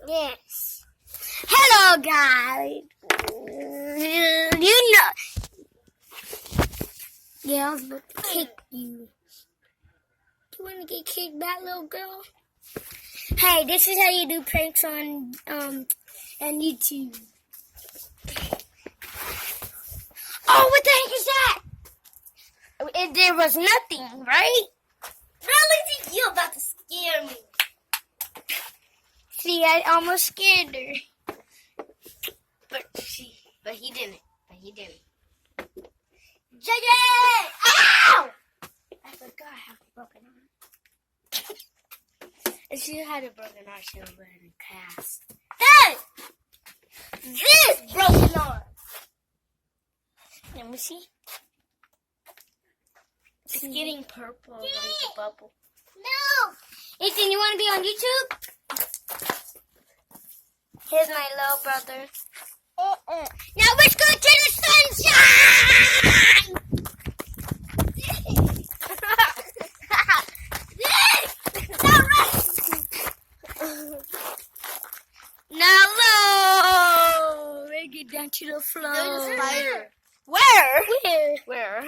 Yes. Hello, guys. You know. Yeah, I was about to kick you. You want to get kicked back, little girl? Hey, this is how you do pranks on YouTube. Oh, what the heck is that? There was nothing, right? Really? Think you're about to scare me. See, I almost scared her. But he didn't. JJ! Ow! I forgot I have a broken arm. If she had a broken arm, she would have been in a cast. Hey! This broken arm! Let me see. It's getting purple like the bubble. No! Ethan, you want to be on YouTube? Here's my little brother. Now let's go to the sunshine! Now low! They get down to the floor. There's a spider. Where? Where?